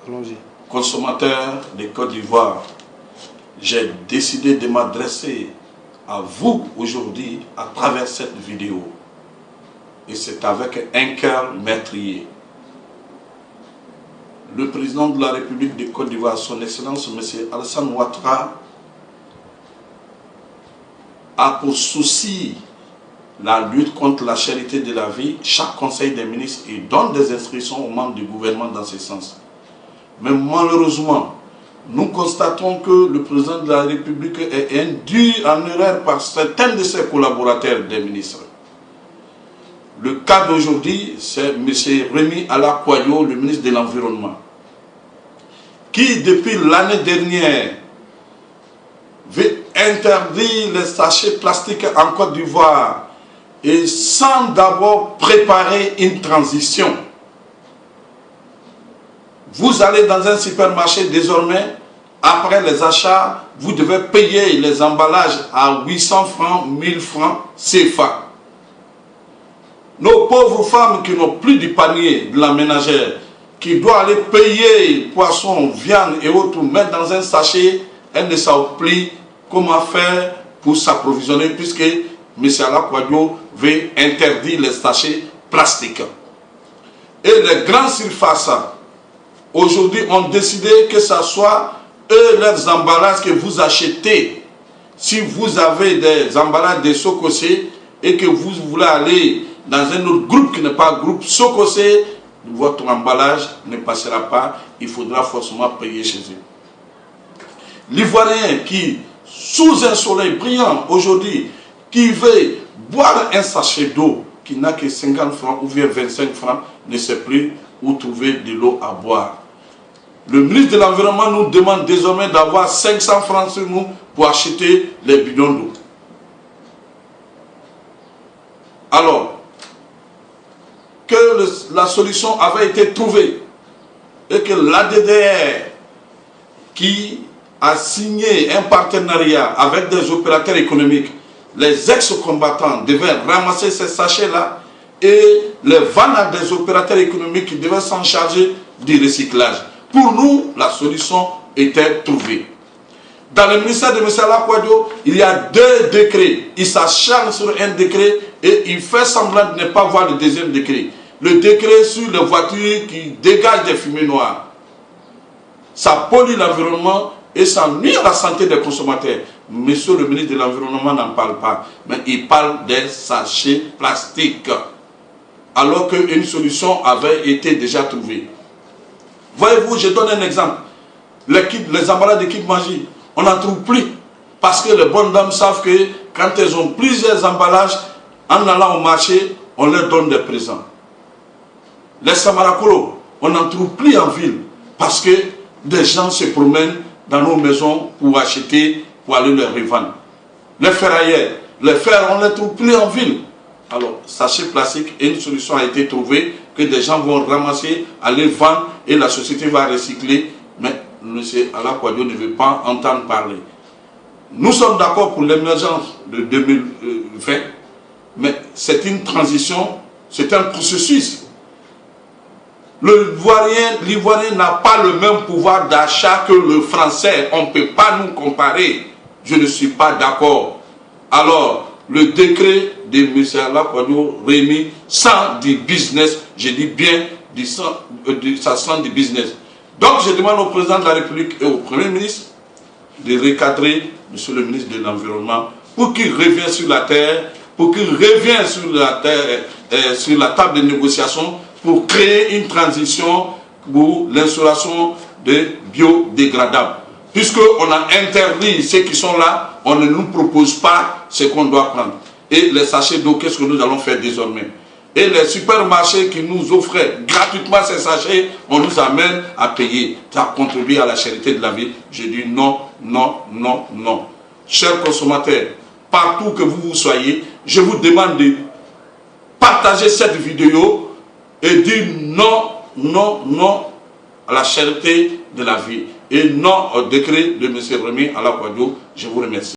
Allons-y. Consommateurs de Côte d'Ivoire, j'ai décidé de m'adresser à vous aujourd'hui à travers cette vidéo. Et c'est avec un cœur meurtrier. Le président de la République de Côte d'Ivoire, son Excellence M. Alassane Ouattara, a pour souci la lutte contre la cherté de la vie. Chaque conseil des ministres et donne des instructions aux membres du gouvernement dans ce sens. Mais malheureusement, nous constatons que le président de la République est induit en erreur par certains de ses collaborateurs des ministres. Le cas d'aujourd'hui, c'est M. Rémi Alaquayo, le ministre de l'Environnement, qui depuis l'année dernière veut interdire les sachets plastiques en Côte d'Ivoire et sans d'abord préparer une transition. Vous allez dans un supermarché désormais, après les achats, vous devez payer les emballages à 800 francs, 1000 francs CFA. Nos pauvres femmes qui n'ont plus du panier de la ménagère, qui doivent aller payer poisson, viande et autres, mettre dans un sachet, elles ne savent plus comment faire pour s'approvisionner, puisque M. Alaquayo veut interdire les sachets plastiques. Et les grandes surfaces, aujourd'hui, ont décidé que ce soit eux, leurs emballages que vous achetez. Si vous avez des emballages de Sococé et que vous voulez aller dans un autre groupe qui n'est pas groupe Sococé, votre emballage ne passera pas, il faudra forcément payer chez eux. L'Ivoirien qui, sous un soleil brillant aujourd'hui, qui veut boire un sachet d'eau qui n'a que 50 francs ou bien 25 francs, ne sait plus où trouver de l'eau à boire. Le ministre de l'Environnement nous demande désormais d'avoir 500 francs sur nous pour acheter les bidons d'eau. Alors, que la solution avait été trouvée et que l'ADDR, qui a signé un partenariat avec des opérateurs économiques, les ex-combattants devaient ramasser ces sachets-là et les vendre à des opérateurs économiques qui devaient s'en charger du recyclage. Pour nous, la solution était trouvée. Dans le ministère de M. Alaquayo, il y a 2 décrets. Il s'acharne sur un décret et il fait semblant de ne pas voir le deuxième décret. Le décret sur les voitures qui dégagent des fumées noires. Ça pollue l'environnement et ça nuit à la santé des consommateurs. Monsieur le ministre de l'Environnement n'en parle pas, mais il parle des sachets plastiques. Alors qu'une solution avait été déjà trouvée. Voyez-vous, je donne un exemple. Les emballages d'équipementiers, on n'en trouve plus. Parce que les bonnes dames savent que quand elles ont plusieurs emballages, en allant au marché, on leur donne des présents. Les samarakolo, on n'en trouve plus en ville. Parce que des gens se promènent dans nos maisons pour acheter, pour aller les revendre. Les ferrailleurs, les fers, on ne les trouve plus en ville. Alors, sachet plastique, et une solution a été trouvée que des gens vont ramasser, aller vendre et la société va recycler. Mais M. Alaquayo ne veut pas entendre parler. Nous sommes d'accord pour l'émergence de 2020, mais c'est une transition, c'est un processus. L'Ivoirien n'a pas le même pouvoir d'achat que le Français. On ne peut pas nous comparer. Je ne suis pas d'accord. Alors, le décret de M. Alaquayo Rémi sans du business, je dis bien, ça sent du business. Donc, je demande au président de la République et au Premier ministre de recadrer M. le ministre de l'Environnement pour qu'il revienne sur la terre, pour qu'il revienne sur la terre, sur la table de négociation, pour créer une transition pour l'installation de biodégradables. Puisqu'on a interdit ceux qui sont là, on ne nous propose pas ce qu'on doit prendre. Et les sachets d'eau, qu'est-ce que nous allons faire désormais? Et les supermarchés qui nous offraient gratuitement ces sachets, on nous amène à payer. Ça contribue à la cherté de la vie. Je dis non, non, non, non. Chers consommateurs, partout que vous soyez, je vous demande de partager cette vidéo et dire non, non, non à la cherté de la vie et non au décret de M. Rémi Alaquayo. Je vous remercie.